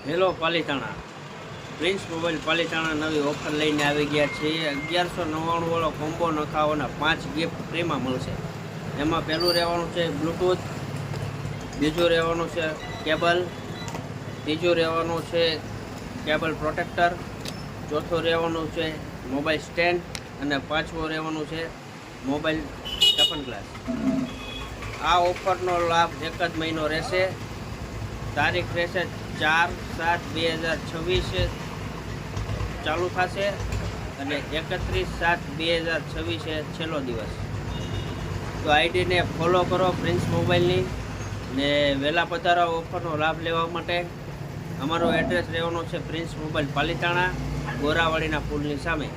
Hello Palitana, prince mobile Palitana નવી offer લઈને આવી ગયા છે। 1199 વાળો કોમ્બો નખાવાના 5 ગિફ્ટ ફ્રીમાં મળશે। એમાં પહેલું રહેવાનું છે બ્લૂટૂથ, બીજું રહેવાનું છે કેબલ, ત્રીજું રહેવાનું છે કેબલ પ્રોટેક્ટર, ચોથું રહેવાનું છે મોબાઈલ સ્ટેન્ડ અને પાંચમું રહેવાનું છે મોબાઈલ ટફન ગ્લાસ। આ ઓફરનો લાભ એક જ મહિનો રહેશે। તારીખ રહેશે 4/7/2026 ચાલુ થશે અને 31/7/2026 છેલ્લો દિવસ। તો આઈડીને ફોલો કરો પ્રિન્સ મોબાઈલની ને વહેલા પધારો ઓફરનો લાભ લેવા માટે। અમારો એડ્રેસ રહેવાનો છે પ્રિન્સ મોબાઈલ પાલીતાણા, ગોરાવાડીના પુલની સામે।